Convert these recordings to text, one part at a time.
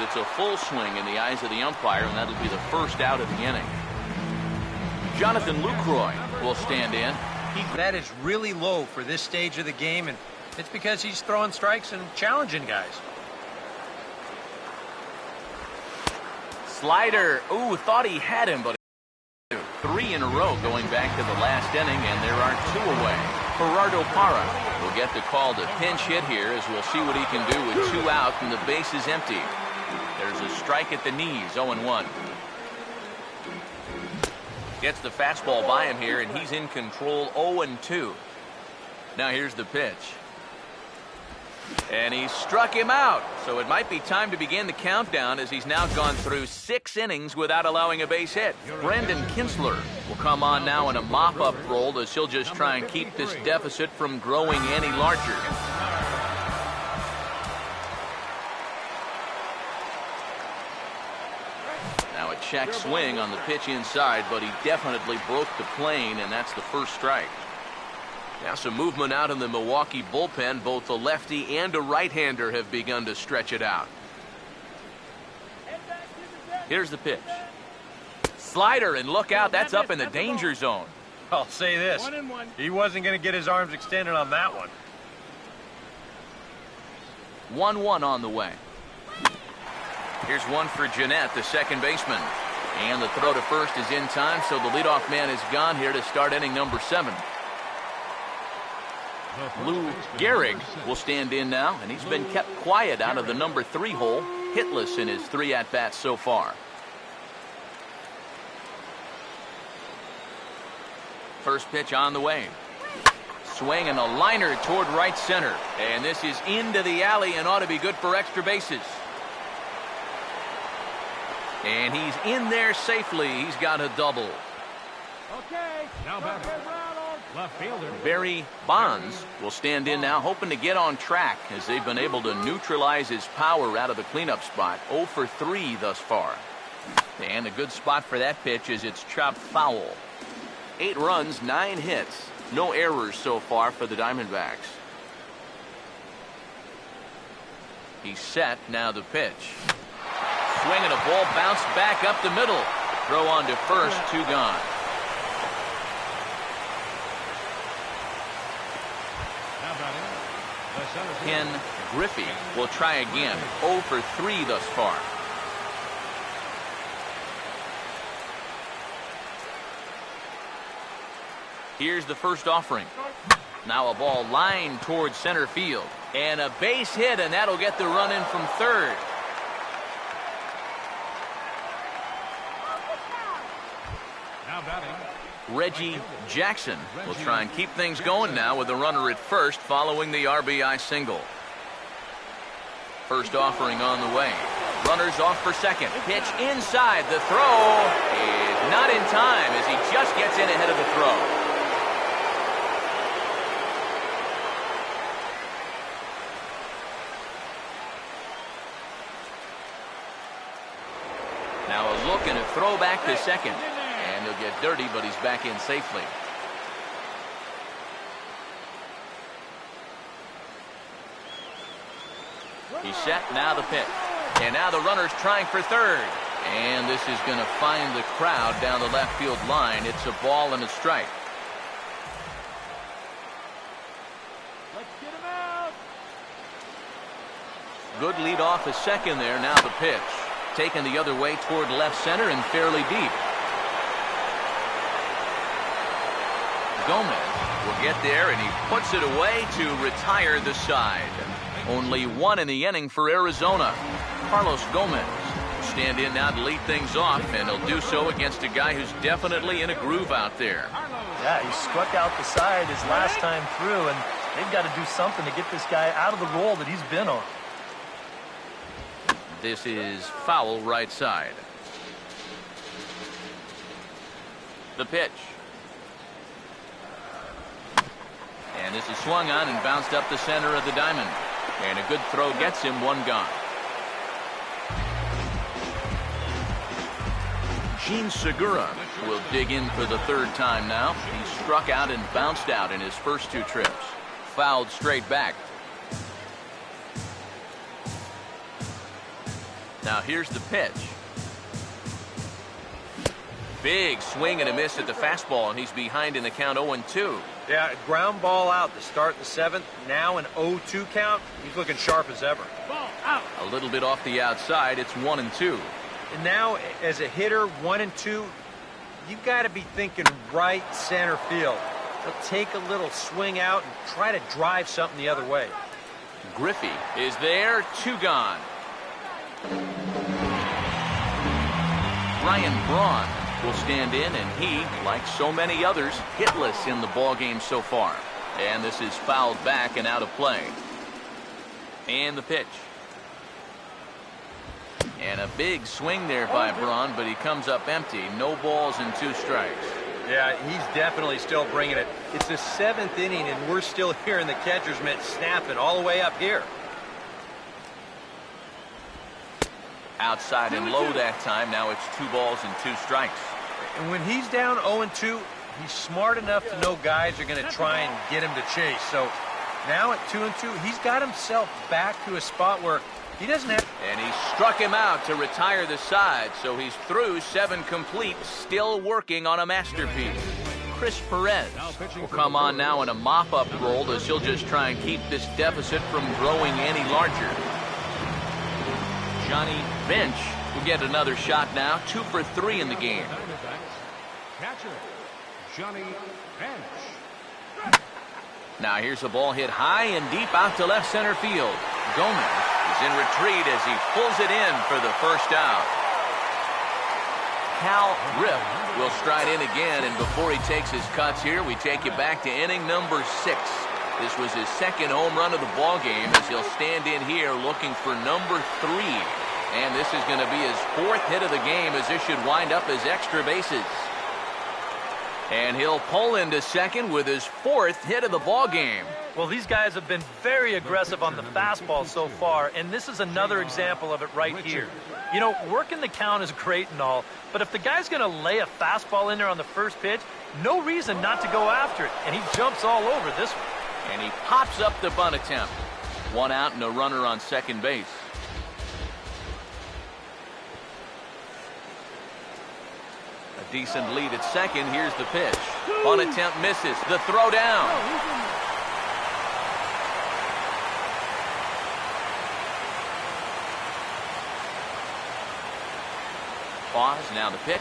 it's a full swing in the eyes of the umpire, and that'll be the first out of the inning. Jonathan Lucroy will stand in. That is really low for this stage of the game, and it's because he's throwing strikes and challenging guys. Slider. Ooh, thought he had him, but 3 in a row going back to the last inning, and there are 2 away. Gerardo Parra will get the call to pinch hit here, as we'll see what he can do with 2 out and the base is empty. There's a strike at the knees, 0-1. Gets the fastball by him here, and he's in control, 0-2. Now here's the pitch. And he struck him out. So it might be time to begin the countdown, as he's now gone through 6 innings without allowing a base hit. Brandon Kinsler will come on now in a mop-up role, as he'll just try and keep this deficit from growing any larger. Now a check swing on the pitch inside, but he definitely broke the plane, and that's the first strike. Now some movement out in the Milwaukee bullpen. Both a lefty and a right-hander have begun to stretch it out. Here's the pitch. Slider, and look out, that's up in the danger zone. I'll say this, he wasn't going to get his arms extended on that one. 1-1 on the way. Here's one for Jeanette, the second baseman. And the throw to first is in time, so the leadoff man is gone here to start inning number 7. Lou Gehrig will stand in now, and he's been kept quiet out of the number 3 hole, hitless in his 3 at-bats so far. First pitch on the way. Swing and a liner toward right center, and this is into the alley and ought to be good for extra bases. And he's in there safely. He's got a double. Okay, now back. Left fielder Barry Bonds will stand in now, hoping to get on track, as they've been able to neutralize his power out of the cleanup spot. 0 for 3 thus far. And a good spot for that pitch is it's chopped foul. 8 runs, 9 hits. No errors so far for the Diamondbacks. He's set. Now the pitch. Swing and a ball bounced back up the middle. Throw on to first, 2 gone. Ken Griffey will try again. 0 for 3 thus far. Here's the first offering. Now a ball lined towards center field. And a base hit, and that'll get the run in from third. now batting. Reggie Jackson will try and keep things going now with a runner at first following the RBI single. First offering on the way. Runners off for second. Pitch inside. The throw is not in time as he just gets in ahead of the throw. Now a look and a throw back to second. And he'll get dirty, but he's back in safely. He's set. Now the pitch. And now the runner's trying for third. And this is going to find the crowd down the left field line. It's a ball and a strike. Let's get him out. Good lead off a second there. Now the pitch. Taken the other way toward left center and fairly deep. Gomez will get there, and he puts it away to retire the side. Only one in the inning for Arizona. Carlos Gomez will stand in now to lead things off, and he'll do so against a guy who's definitely in a groove out there. Yeah, he struck out the side his last time through, and they've got to do something to get this guy out of the role that he's been on. This is foul right side. The pitch. And this is swung on and bounced up the center of the diamond. And a good throw gets him one gone. Gene Segura will dig in for the third time now. He struck out and bounced out in his first two trips. Fouled straight back. Now here's the pitch. Big swing and a miss at the fastball, and he's behind in the count 0-2. Yeah, ground ball out to start the 7th. Now an 0-2 count. He's looking sharp as ever. Ball out. A little bit off the outside. It's 1-2. And now, as a hitter, 1-2, you've got to be thinking right center field. He'll take a little swing out and try to drive something the other way. Griffey is there. 2 gone. Ryan Braun will stand in, and he, like so many others, hitless in the ballgame so far. And this is fouled back and out of play. And the pitch. And a big swing there by Braun, but he comes up empty. No balls and 2 strikes. Yeah, he's definitely still bringing it. It's the 7th inning, and we're still hearing the catcher's mitt snapping all the way up here. Outside and low that time. Now it's 2 balls and 2 strikes. And when he's down 0-2, he's smart enough to know guys are going to try and get him to chase. So now at 2-2, he's got himself back to a spot where he doesn't have... And he struck him out to retire the side, so he's through 7 complete, still working on a masterpiece. Chris Perez will come on now in a mop-up role as he'll just try and keep this deficit from growing any larger. Johnny Bench will get another shot now, 2 for 3 in the game. Catcher, Johnny Bench. Now here's a ball hit high and deep out to left center field. Gomez is in retreat as he pulls it in for the first out. Cal Rip will stride in again, and before he takes his cuts here, we take you back to inning number 6. This was his 2nd home run of the ball game as he'll stand in here looking for number 3. And this is going to be his 4th hit of the game, as this should wind up as extra bases. And he'll pull into second with his 4th hit of the ball game. Well, these guys have been very aggressive on the fastball so far, and this is another example of it right here. You know, working the count is great and all, but if the guy's going to lay a fastball in there on the first pitch, no reason not to go after it, and he jumps all over this one. And he pops up the bunt attempt. 1 out and a runner on second base. A decent lead at second. Here's the pitch. Bunt attempt misses. The throw down. Pause, now the pitch.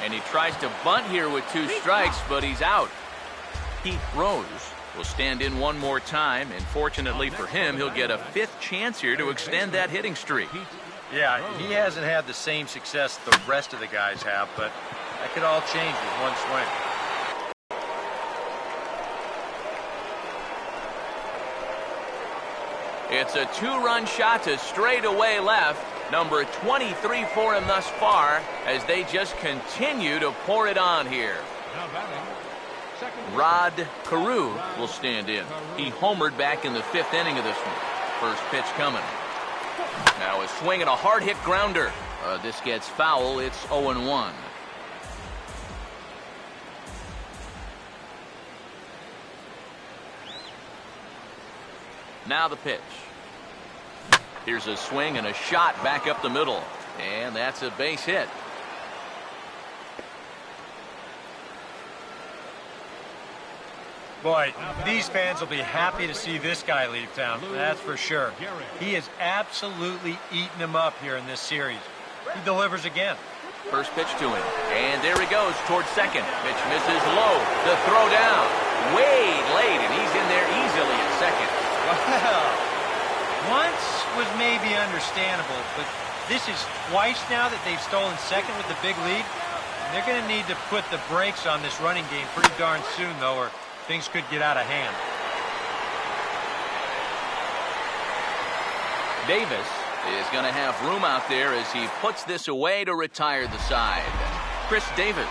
And he tries to bunt here with 2 strikes, but he's out. Pete Rose will stand in one more time, and fortunately for him, he'll get a 5th chance here to extend that hitting streak. Yeah, he hasn't had the same success the rest of the guys have, but that could all change with one swing. It's a 2-run shot to straightaway left. Number 23 for him thus far, as they just continue to pour it on here. Now batting, second. Rod Carew will stand in. He homered back in the 5th inning of this one. First pitch coming. Now a swing and a hard hit grounder. This gets foul. It's 0-1. Now the pitch. Here's a swing and a shot back up the middle. And that's a base hit. Boy, these fans will be happy to see this guy leave town, that's for sure. He has absolutely eaten him up here in this series. He delivers again. First pitch to him. And there he goes towards second. Pitch misses low. The throw down. Way late, and he's in there easily at second. Well, once was maybe understandable, but this is twice now that they've stolen second with the big lead. And they're going to need to put the brakes on this running game pretty darn soon, though, or things could get out of hand. Davis is going to have room out there as he puts this away to retire the side. Chris Davis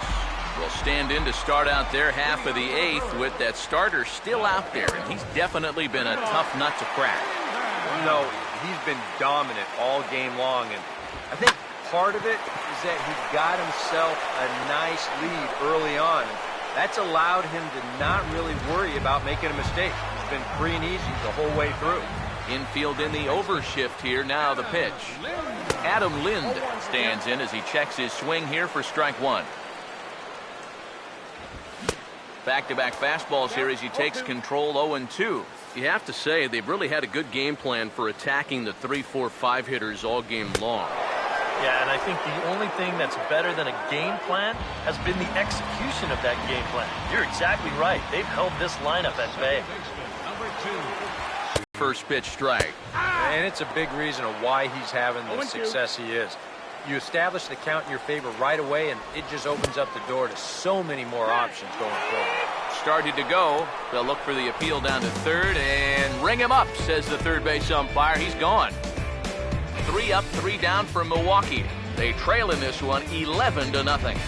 will stand in to start out their half of the 8th with that starter still out there, and he's definitely been a tough nut to crack. No, he's been dominant all game long, and I think part of it is that he got himself a nice lead early on. And that's allowed him to not really worry about making a mistake. It's been free and easy the whole way through. Infield in the overshift here. Now the pitch. Adam Lind stands in as he checks his swing here for strike one. Back-to-back fastballs here as he takes control 0-2. You have to say they've really had a good game plan for attacking the 3, 4, 5 hitters all game long. Yeah, and I think the only thing that's better than a game plan has been the execution of that game plan. You're exactly right. They've held this lineup at bay. First pitch strike. And it's a big reason of why he's having the success he is. You establish the count in your favor right away, and it just opens up the door to so many more options going forward. Started to go. They'll look for the appeal down to third and ring him up, says the third base umpire. He's gone. 3 up, 3 down for Milwaukee. They trail in this one 11-0.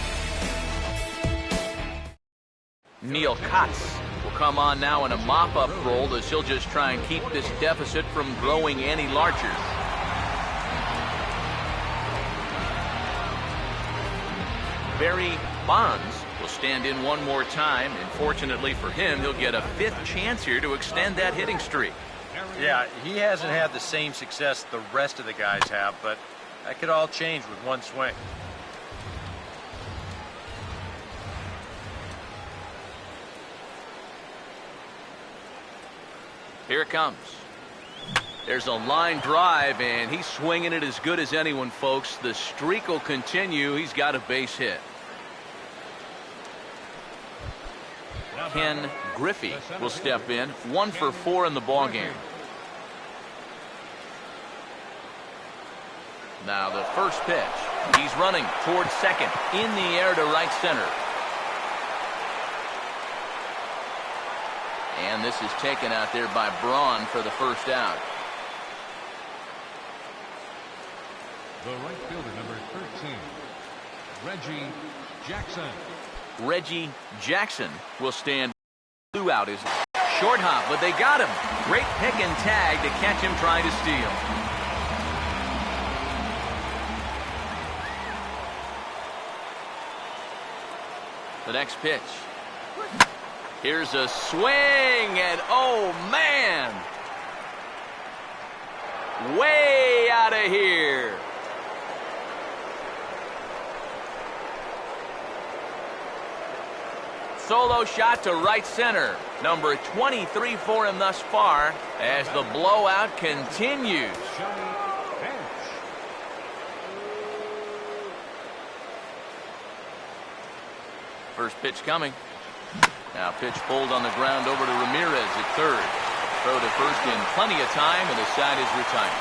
Neil Kotz will come on now in a mop-up role as he'll just try and keep this deficit from growing any larger. Barry Bonds will stand in one more time, and fortunately for him, he'll get a 5th chance here to extend that hitting streak. Yeah, he hasn't had the same success the rest of the guys have, but that could all change with one swing. Here it comes. There's a line drive, and he's swinging it as good as anyone, folks. The streak will continue. He's got a base hit. Ken Griffey will step in. 1 for 4 in the ballgame. Now the first pitch. He's running towards second. In the air to right center. And this is taken out there by Braun for the first out. The right fielder, number 13, Reggie Jackson. Reggie Jackson will stand. Blew out his short hop, but they got him. Great pick and tag to catch him trying to steal. The next pitch. Here's a swing, and oh man! Way out of here. Solo shot to right center. Number 23 for him thus far as the blowout continues. Johnny Bench. First pitch coming. Now pitch pulled on the ground over to Ramirez at third. Throw to first in plenty of time, and the side is retired.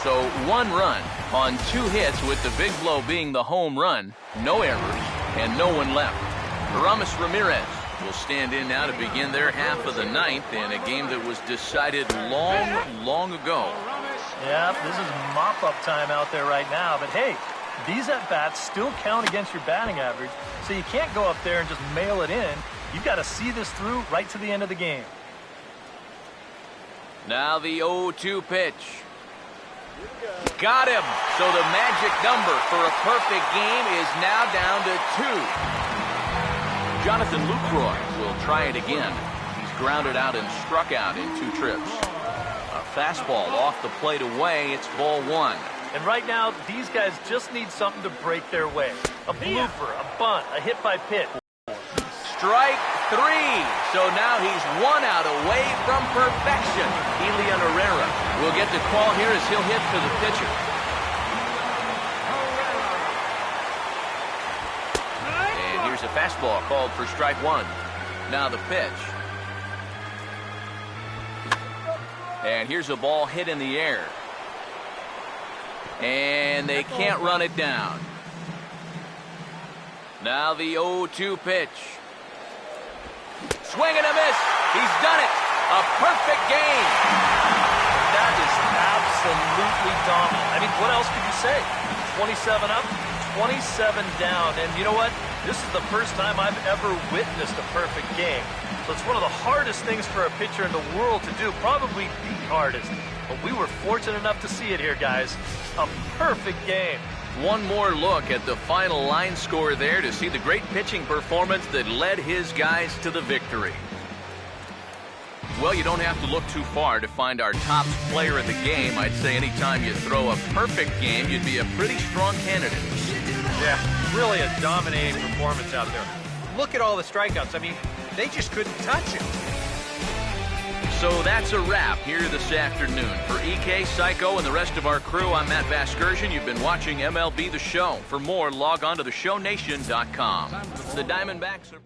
So 1 run on 2 hits, with the big blow being the home run. No errors and no one left. Aramis Ramirez will stand in now to begin their half of the 9th in a game that was decided long ago. Yeah, this is mop-up time out there right now. But hey, these at-bats still count against your batting average, so you can't go up there and just mail it in. You've got to see this through right to the end of the game. Now the 0-2 pitch. Got him. So the magic number for a perfect game is now down to 2. Jonathan Lucroy will try it again. He's grounded out and struck out in 2 trips. A fastball off the plate away. It's ball 1. And right now, these guys just need something to break their way. A blooper, a bunt, a hit by pitch. Strike 3. So now he's 1 out away from perfection. Elian Herrera will get the call here as he'll hit to the pitcher. And here's a fastball called for strike 1. Now the pitch. And here's a ball hit in the air. And they can't run it down. Now the 0-2 pitch. Swing and a miss. He's done it. A perfect game. That is absolutely dominant. I mean, what else could you say? 27 up, 27 down. And you know what? This is the first time I've ever witnessed a perfect game. So it's one of the hardest things for a pitcher in the world to do, probably the hardest. But we were fortunate enough to see it here, guys. A perfect game. One more look at the final line score there to see the great pitching performance that led his guys to the victory. Well, you don't have to look too far to find our top player of the game. I'd say anytime you throw a perfect game, you'd be a pretty strong candidate. Yeah, really a dominating performance out there. Look at all the strikeouts. I mean, they just couldn't touch him. So that's a wrap here this afternoon. For EK, Psycho, and the rest of our crew, I'm Matt Vasgersian. You've been watching MLB The Show. For more, log on to theshownation.com. The Diamondbacks are...